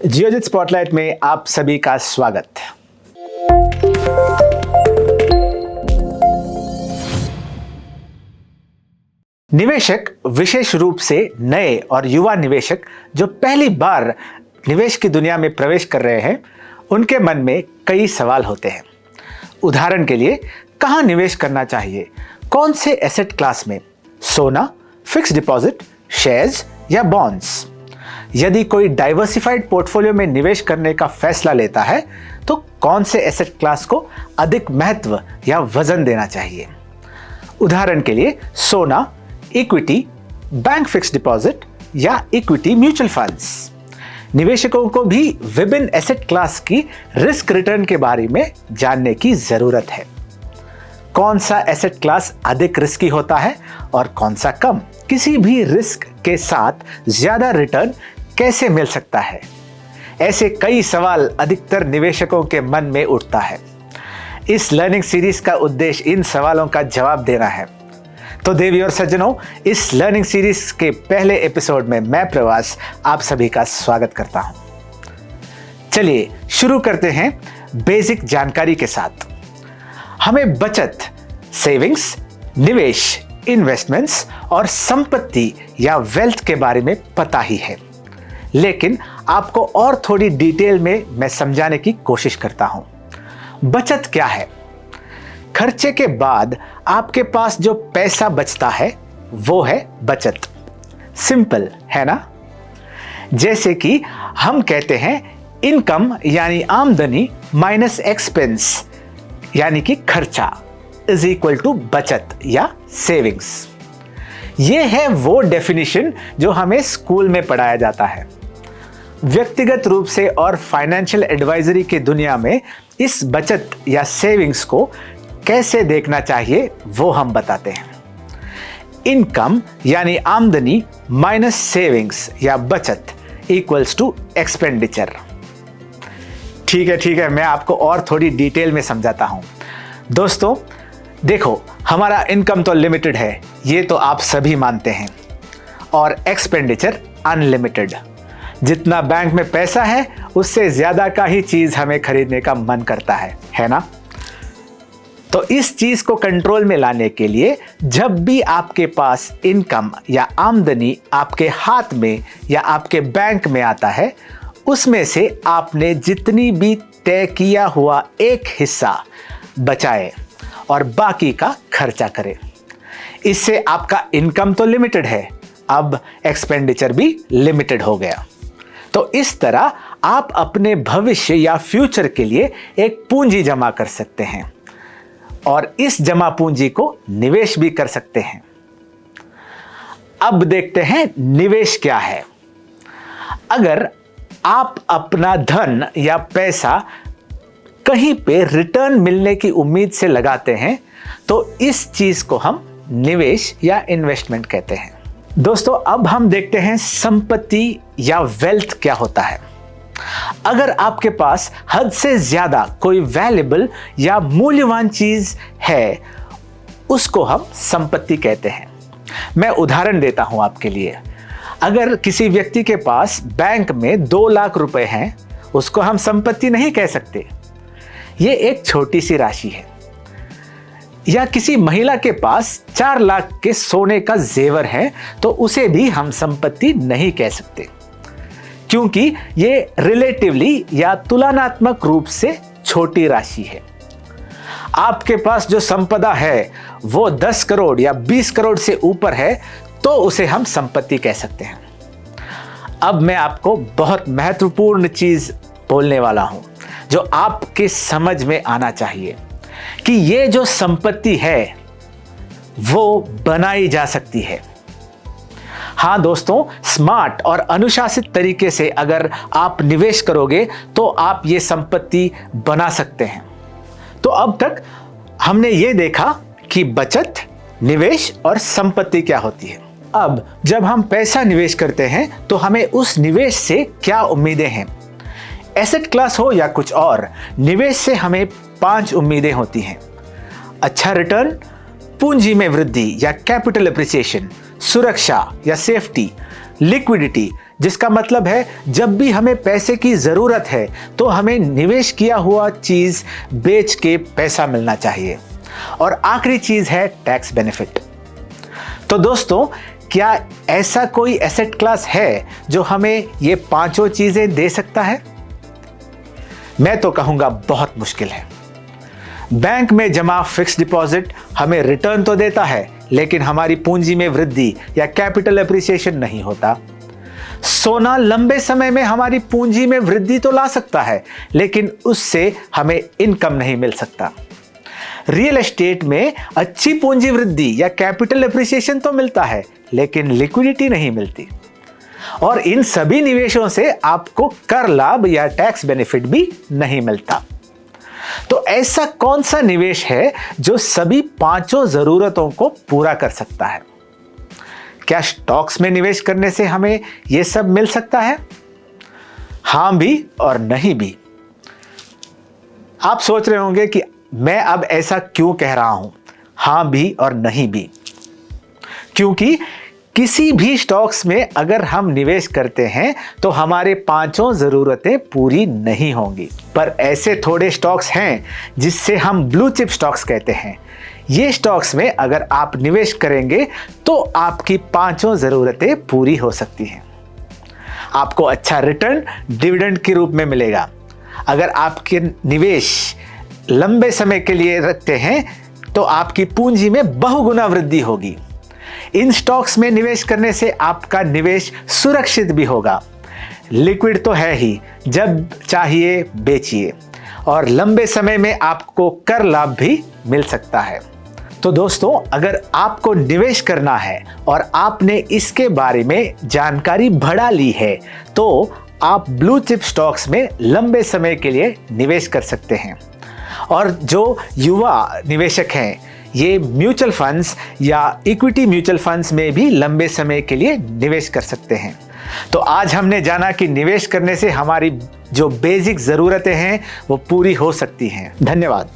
Geojit spotlight में आप सभी का स्वागत। निवेशक विशेष रूप से नए और युवा निवेशक जो पहली बार निवेश की दुनिया में प्रवेश कर रहे हैं, उनके मन में कई सवाल होते हैं। उदाहरण के लिए, कहां निवेश करना चाहिए, कौन से एसेट क्लास में, सोना, फिक्स डिपॉजिट, शेयर्स या बॉन्ड्स। यदि कोई डाइवर्सिफाइड पोर्टफोलियो में निवेश करने का फैसला लेता है तो कौन से एसेट क्लास को अधिक महत्व या वजन देना चाहिए। उदाहरण के लिए, सोना, इक्विटी, बैंक फिक्स डिपॉजिट या इक्विटी म्यूचुअल फंड्स। निवेशकों को भी विभिन्न एसेट क्लास की रिस्क रिटर्न के बारे में जानने की जरूरत है। कौन सा एसेट क्लास अधिक रिस्की होता है और कौन सा कम। किसी भी रिस्क के साथ ज्यादा रिटर्न कैसे मिल सकता है, ऐसे कई सवाल अधिकतर निवेशकों के मन में उठता है। इस लर्निंग सीरीज का उद्देश्य इन सवालों का जवाब देना है। तो देवी और सज्जनों, इस लर्निंग सीरीज के पहले एपिसोड में मैं प्रवास आप सभी का स्वागत करता हूं। चलिए शुरू करते हैं बेसिक जानकारी के साथ। हमें बचत, सेविंग्स, निवेश, इन्वेस्टमेंट्स और संपत्ति या वेल्थ के बारे में पता ही है, लेकिन आपको और थोड़ी डिटेल में मैं समझाने की कोशिश करता हूं। बचत क्या है? खर्चे के बाद आपके पास जो पैसा बचता है वो है बचत। सिंपल है ना? जैसे कि हम कहते हैं इनकम यानी आमदनी माइनस एक्सपेंस यानी कि खर्चा इज इक्वल टू बचत या सेविंग्स। ये है वो डेफिनेशन जो हमें स्कूल में पढ़ाया जाता है। व्यक्तिगत रूप से और फाइनेंशियल एडवाइजरी की दुनिया में इस बचत या सेविंग्स को कैसे देखना चाहिए वो हम बताते हैं। इनकम यानी आमदनी माइनस सेविंग्स या बचत इक्वल्स टू एक्सपेंडिचर। ठीक है, मैं आपको और थोड़ी डिटेल में समझाता हूं। दोस्तों देखो, हमारा इनकम तो लिमिटेड है, ये तो आप सभी मानते हैं, और एक्सपेंडिचर अनलिमिटेड। जितना बैंक में पैसा है उससे ज्यादा का ही चीज हमें खरीदने का मन करता है ना? तो इस चीज को कंट्रोल में लाने के लिए जब भी आपके पास इनकम या आमदनी आपके हाथ में या आपके बैंक में आता है, उसमें से आपने जितनी भी तय किया हुआ एक हिस्सा बचाए और बाकी का खर्चा करें। इससे आपका इनकम तो लिमिटेड है, अब एक्सपेंडिचर भी लिमिटेड हो गया। तो इस तरह आप अपने भविष्य या फ्यूचर के लिए एक पूंजी जमा कर सकते हैं और इस जमा पूंजी को निवेश भी कर सकते हैं। अब देखते हैं निवेश क्या है। अगर आप अपना धन या पैसा कहीं पे रिटर्न मिलने की उम्मीद से लगाते हैं तो इस चीज को हम निवेश या इन्वेस्टमेंट कहते हैं। दोस्तों अब हम देखते हैं संपत्ति या वेल्थ क्या होता है। अगर आपके पास हद से ज्यादा कोई वैल्यूएबल या मूल्यवान चीज है, उसको हम संपत्ति कहते हैं। मैं उदाहरण देता हूं आपके लिए। अगर किसी व्यक्ति के पास बैंक में 2 लाख रुपए हैं, उसको हम संपत्ति नहीं कह सकते, ये एक छोटी सी राशि है। या किसी महिला के पास 4 लाख के सोने का जेवर है तो उसे भी हम संपत्ति नहीं कह सकते, क्योंकि ये रिलेटिवली या तुलनात्मक रूप से छोटी राशि है। आपके पास जो संपदा है वो 10 करोड़ या 20 करोड़ से ऊपर है तो उसे हम संपत्ति कह सकते हैं। अब मैं आपको बहुत महत्वपूर्ण चीज बोलने वाला हूं जो आपके समझ में आना चाहिए कि ये जो संपत्ति है वो बनाई जा सकती है। हाँ दोस्तों, स्मार्ट और अनुशासित तरीके से अगर आप निवेश करोगे तो आप ये संपत्ति बना सकते हैं। तो अब तक हमने ये देखा कि बचत, निवेश और संपत्ति क्या होती है। अब जब हम पैसा निवेश करते हैं तो हमें उस निवेश से क्या उम्मीदें हैं। एसेट क्लास हो या कुछ और, निवेश से हमें 5 उम्मीदें होती हैं। अच्छा रिटर्न, पूंजी में वृद्धि या कैपिटल एप्रिसिएशन, सुरक्षा या सेफ्टी, लिक्विडिटी जिसका मतलब है जब भी हमें पैसे की ज़रूरत है तो हमें निवेश किया हुआ चीज़ बेच के पैसा मिलना चाहिए। और आखिरी चीज़ है टैक्स बेनिफिट। तो दोस्तों, क्या ऐसा कोई एसेट क्लास है जो हमें ये पांचों चीज़ें दे सकता है? मैं तो कहूँगा बहुत मुश्किल है। बैंक में जमा फिक्स्ड डिपॉजिट हमें रिटर्न तो देता है, लेकिन हमारी पूंजी में वृद्धि या कैपिटल एप्रिसिएशन नहीं होता। सोना लंबे समय में हमारी पूंजी में वृद्धि तो ला सकता है, लेकिन उससे हमें इनकम नहीं मिल सकता। रियल एस्टेट में अच्छी पूंजी वृद्धि या कैपिटल एप्रिसिएशन तो मिलता है, लेकिन लिक्विडिटी नहीं मिलती। और इन सभी निवेशों से आपको कर लाभ या टैक्स बेनिफिट भी नहीं मिलता। तो ऐसा कौन सा निवेश है जो सभी पांचों जरूरतों को पूरा कर सकता है? क्या स्टॉक्स में निवेश करने से हमें यह सब मिल सकता है? हां भी और नहीं भी। आप सोच रहे होंगे कि मैं अब ऐसा क्यों कह रहा हूं, हां भी और नहीं भी। क्योंकि किसी भी स्टॉक्स में अगर हम निवेश करते हैं तो हमारे पांचों जरूरतें पूरी नहीं होंगी। पर ऐसे थोड़े स्टॉक्स हैं जिससे हम ब्लू चिप स्टॉक्स कहते हैं। ये स्टॉक्स में अगर आप निवेश करेंगे तो आपकी पांचों जरूरतें पूरी हो सकती हैं। आपको अच्छा रिटर्न डिविडेंड के रूप में मिलेगा। अगर आपके निवेश लंबे समय के लिए रखते हैं तो आपकी पूंजी में बहुगुना वृद्धि होगी। इन स्टॉक्स में निवेश करने से आपका निवेश सुरक्षित भी होगा। लिक्विड तो है ही, जब चाहिए बेचिए, और लंबे समय में आपको कर लाभ भी मिल सकता है। तो दोस्तों, अगर आपको निवेश करना है और आपने इसके बारे में जानकारी बढ़ा ली है तो आप ब्लू चिप स्टॉक्स में लंबे समय के लिए निवेश कर सकते हैं। और जो युवा निवेशक हैं, ये म्यूचुअल फंड्स या इक्विटी म्यूचुअल फंड्स में भी लंबे समय के लिए निवेश कर सकते हैं। तो आज हमने जाना कि निवेश करने से हमारी जो बेसिक ज़रूरतें हैं वो पूरी हो सकती हैं। धन्यवाद।